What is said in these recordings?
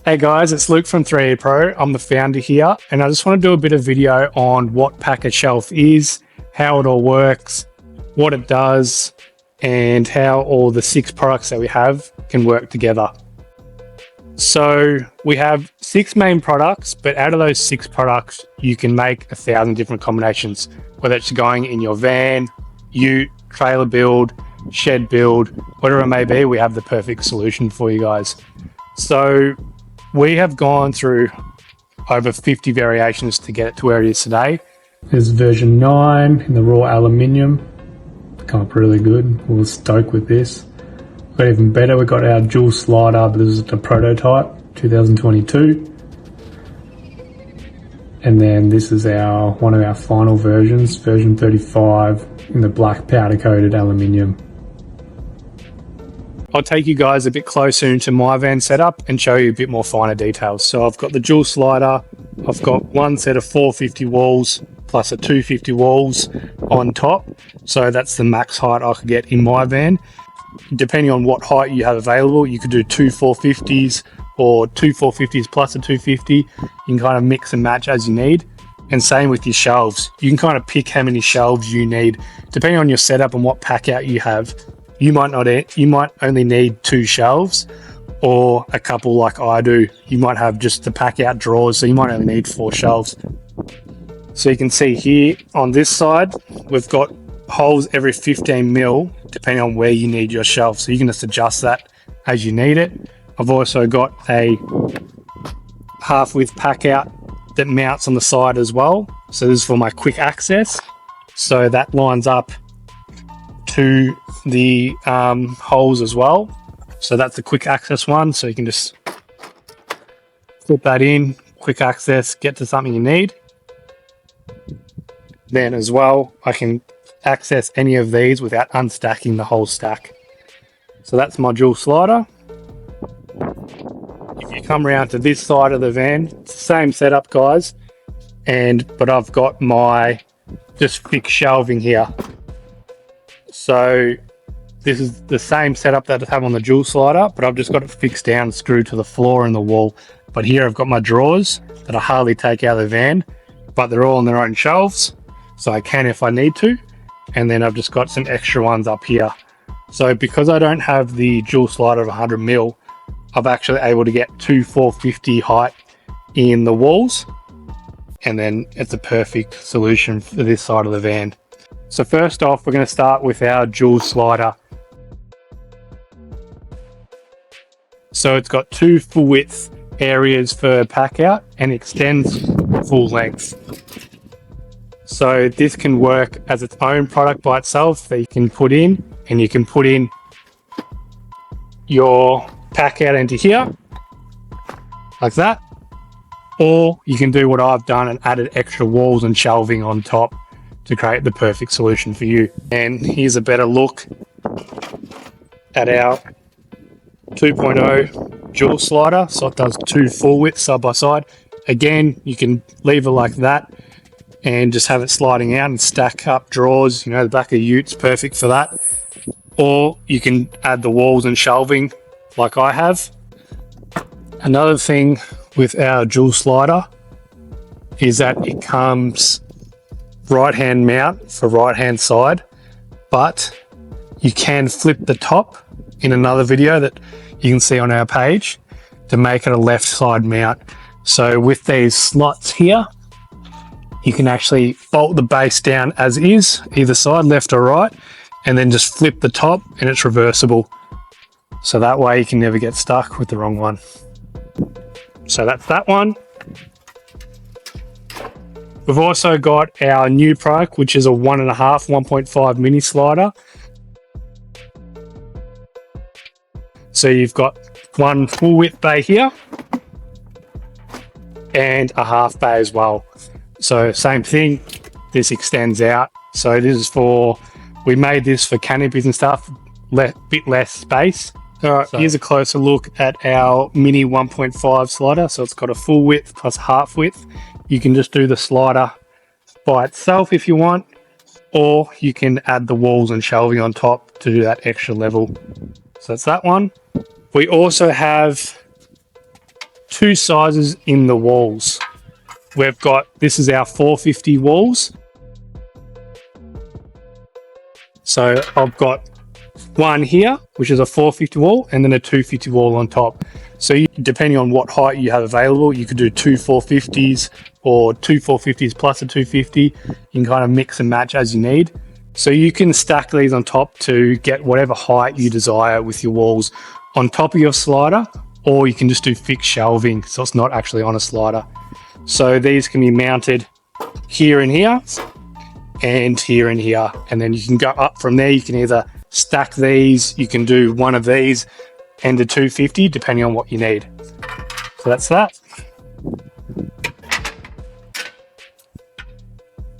Hey guys, it's Luke from 3D Pro. I'm the founder here, and I just want to do a bit of video on what packashelf is, how it all works, what it does, and how all the 6 products that we have can work together. So we have 6 main products, but out of those 6 products, you can make 1,000 different combinations, whether it's going in your van, ute, trailer build, shed build, whatever it may be. We have the perfect solution for you guys. So we have gone through over 50 variations to get it to where it is today. There's version 9 in the raw aluminium. Come up really good. We'll stoke with this. Got even better, we've got our dual slider, but this is the prototype, 2022. And then this is one of our final versions, version 35, in the black powder coated aluminium. I'll take you guys a bit closer into my van setup and show you a bit more finer details. So I've got the dual slider, I've got one set of 450 walls plus a 250 walls on top. So that's the max height I could get in my van. Depending on what height you have available, you could do 2 450s or 2 450s plus a 250. You can kind of mix and match as you need. And same with your shelves. You can kind of pick how many shelves you need. Depending on your setup and what pack out you have, you might only need 2 shelves, or a couple like I do. You might have just the pack out drawers, so you might only need 4 shelves. So you can see here on this side, we've got holes every 15 mil, depending on where you need your shelf. So you can just adjust that as you need it. I've also got a half width pack out that mounts on the side as well. So this is for my quick access. So that lines up to the holes as well. So that's the quick access one. So you can just flip that in, quick access, get to something you need. Then as well, I can access any of these without unstacking the whole stack. So that's my dual slider. If you come around to this side of the van, it's the same setup, guys, but I've got my just fixed shelving here. So this is the same setup that I have on the dual slider, but I've just got it fixed down, screwed to the floor and the wall. But here I've got my drawers that I hardly take out of the van, but they're all on their own shelves, so I can if I need to. And then I've just got some extra ones up here. So because I don't have the dual slider of 100 mil, I'm actually able to get 2 450 height in the walls, and then it's a perfect solution for this side of the van. So first off, we're going to start with our dual slider. So it's got 2 full width areas for pack out and extends full length. So this can work as its own product by itself that you can put in, and you can put in your pack out into here like that, or you can do what I've done and added extra walls and shelving on top to create the perfect solution for you. And here's a better look at our 2.0 dual slider. So it does 2 full widths side by side. Again, you can leave it like that and just have it sliding out and stack up drawers. You know, the back of the ute's perfect for that. Or you can add the walls and shelving like I have. Another thing with our dual slider is that it comes right hand mount for right hand side, but you can flip the top in another video that you can see on our page to make it a left side mount. So with these slots here, you can actually bolt the base down as is, either side, left or right, and then just flip the top and it's reversible. So that way you can never get stuck with the wrong one. So that's that one. We've also got our new product, which is a 1.5 mini slider. So you've got one full width bay here and a half bay as well. So same thing, this extends out. So this is we made this for canopies and stuff, bit less space. All right, so here's a closer look at our mini 1.5 slider. So it's got a full width plus half width. You can just do the slider by itself if you want, or you can add the walls and shelving on top to do that extra level. So that's that one. We also have two sizes in the walls. We've got, this is our 450 walls. So I've got one here, which is a 450 wall, and then a 250 wall on top. So depending on what height you have available, you could do two 450s or two 450s plus a 250. You can kind of mix and match as you need. So you can stack these on top to get whatever height you desire with your walls on top of your slider, or you can just do fixed shelving, so it's not actually on a slider. So these can be mounted here and here, and here and here, and then you can go up from there. You can either stack these, you can do one of these and a 250 depending on what you need. So that's that.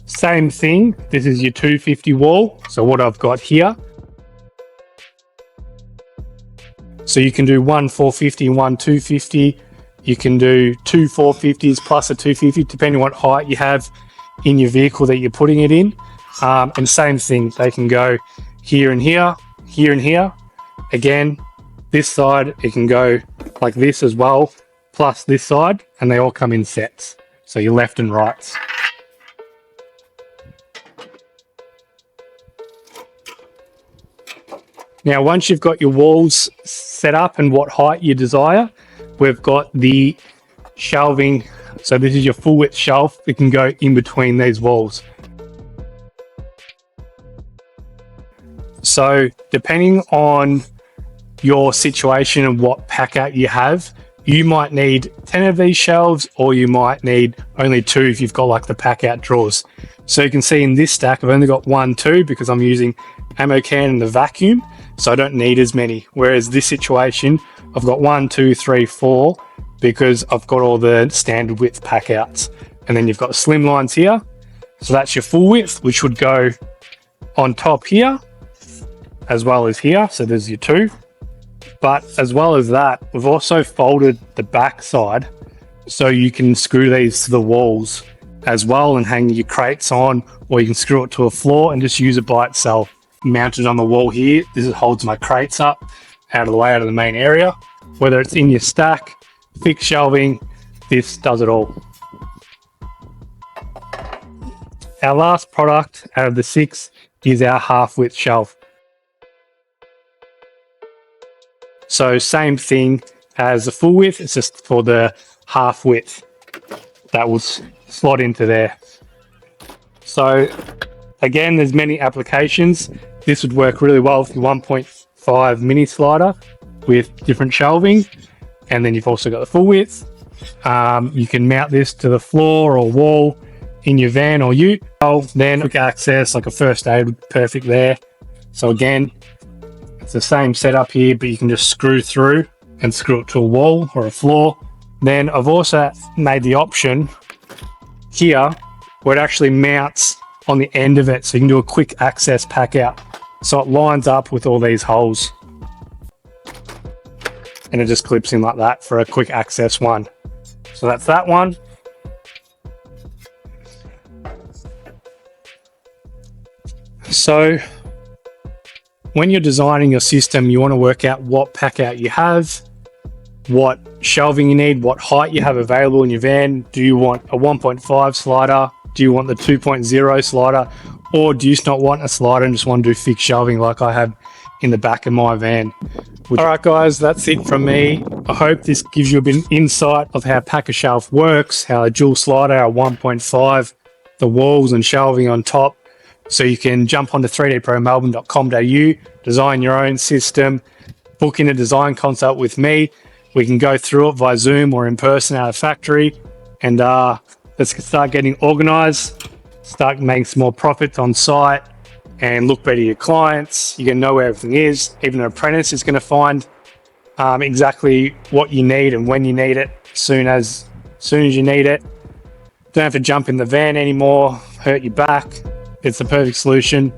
Same thing, this is your 250 wall. So what I've got here, so you can do one 450 and one 250. You can do two 450s plus a 250 depending on what height you have in your vehicle that you're putting it in. And same thing, they can go here and here, here and here. Again, this side, it can go like this as well, plus this side, and they all come in sets. So your left and rights. Now, once you've got your walls set up and what height you desire, we've got the shelving. So this is your full width shelf. It can go in between these walls. So depending on your situation and what packout you have, you might need 10 of these shelves, or you might need only 2 if you've got like the packout drawers. So you can see in this stack, I've only got 1, 2 because I'm using ammo can and the vacuum. So I don't need as many. Whereas this situation, I've got 1, 2, 3, 4 because I've got all the standard width packouts. And then you've got slim lines here. So that's your full width, which would go on top here as well as here. So there's your 2. But as well as that, we've also folded the back side so you can screw these to the walls as well and hang your crates on, or you can screw it to a floor and just use it by itself. Mounted on the wall here, this holds my crates up out of the way, out of the main area. Whether it's in your stack, fixed shelving, this does it all. Our last product out of the 6 is our half width shelf. So same thing as the full width, it's just for the half width that will slot into there. So again, there's many applications. This would work really well with your 1.5 mini slider with different shelving. And then you've also got the full width. You can mount this to the floor or wall in your van or ute. Then quick access, like a first aid would be perfect there. So again, it's the same setup here, but you can just screw through and screw it to a wall or a floor. Then I've also made the option here where it actually mounts on the end of it, so you can do a quick access pack out. So it lines up with all these holes. And it just clips in like that for a quick access one. So that's that one. So when you're designing your system, you want to work out what pack out you have, what shelving you need, what height you have available in your van. Do you want a 1.5 slider? Do you want the 2.0 slider? Or do you just not want a slider and just want to do fixed shelving like I have in the back of my van? All right, guys, that's it from me. I hope this gives you a bit of insight of how packashelf works, how a dual slider, a 1.5, the walls and shelving on top. So you can jump onto 3dpromelbourne.com.au, design your own system, book in a design consult with me. We can go through it via Zoom or in person out of factory, and let's start getting organized, start making some more profits on site, and look better to your clients. You can know where everything is. Even an apprentice is going to find exactly what you need and when you need it, soon as you need it. Don't have to jump in the van anymore, hurt your back. It's the perfect solution.